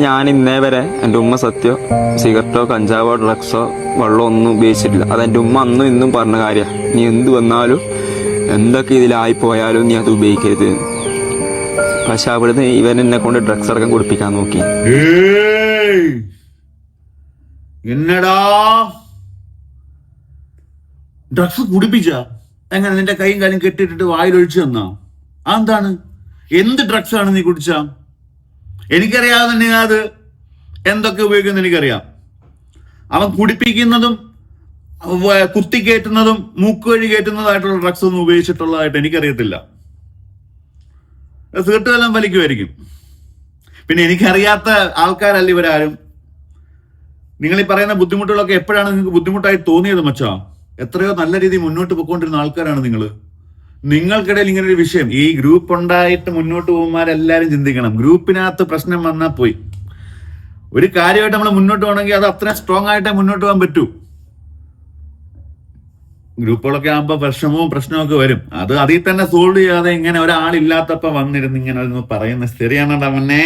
ഞാൻ ഇന്നേ വരെ എൻ്റെ ഉമ്മ സത്യം സിഗരറ്റോ കഞ്ചാവോ ഡ്രഗ്സോ വെള്ളമോ ഒന്നും ഉപയോഗിച്ചിട്ടില്ല. അതെൻ്റെ ഉമ്മ അന്നും ഇന്നും പറഞ്ഞ കാര്യമാണ്. നീ എന്ത് വന്നാലും എന്തൊക്കെ ഇതിലായിപ്പോയാലും നീ അത് ഉപയോഗിക്കരുത്. പക്ഷെ അവിടുന്ന് ഇവൻ എന്നെ കൊണ്ട് ഡ്രഗ്സ് അടക്കം കുടിപ്പിക്കാൻ നോക്കി. എന്നടാ ഡ്രഗ്സ് കുടിപ്പിച്ച എങ്ങനെ? നിന്റെ കൈയും കാലും കെട്ടിട്ടിട്ട് വായിലൊഴിച്ചു തന്നാ? അതെന്താണ്? എന്ത് ഡ്രഗ്സ് ആണ് നീ കുടിച്ച? എനിക്കറിയാതെ അത് എന്തൊക്കെ ഉപയോഗിക്കുന്ന എനിക്കറിയാം. അവൻ കുടിപ്പിക്കുന്നതും കുത്തി കയറ്റുന്നതും മൂക്ക് വഴി കയറ്റുന്നതായിട്ടുള്ള ഡ്രഗ്സ് ഒന്നും ഉപയോഗിച്ചിട്ടുള്ളതായിട്ട് എനിക്കറിയത്തില്ല. സിഗരറ്റ് വലിക്കുമായിരിക്കും. പിന്നെ എനിക്കറിയാത്ത ആൾക്കാരല്ല ഇവരാരും. നിങ്ങൾ ഈ പറയുന്ന ബുദ്ധിമുട്ടുകളൊക്കെ എപ്പോഴാണ് നിങ്ങൾക്ക് ബുദ്ധിമുട്ടായി തോന്നിയത് മച്ചാ? എത്രയോ നല്ല രീതിയിൽ മുന്നോട്ട് പോയിക്കൊണ്ടിരുന്ന ആൾക്കാരാണ് നിങ്ങൾ. നിങ്ങൾക്കിടയിൽ ഇങ്ങനെ ഒരു വിഷയം, ഈ ഗ്രൂപ്പ് ഉണ്ടായിട്ട് മുന്നോട്ട് പോകുന്നവരെല്ലാരും ചിന്തിക്കണം. ഗ്രൂപ്പിനകത്ത് പ്രശ്നം വന്നാൽ പോയി. ഒരു കാര്യമായിട്ട് നമ്മൾ മുന്നോട്ട് പോകണമെങ്കിൽ അത് അത്ര സ്ട്രോങ് ആയിട്ടേ മുന്നോട്ട് പോകാൻ പറ്റൂ. ഗ്രൂപ്പുകളൊക്കെ ആകുമ്പോൾ പ്രശ്നവും ഒക്കെ വരും. അത് അതിൽ തന്നെ സോൾവ് ചെയ്യാതെ ഇങ്ങനെ ഒരാളില്ലാത്തപ്പോ വന്നിരുന്ന് ഇങ്ങനെ പറയുന്ന ശരിയാണോ അവനെ?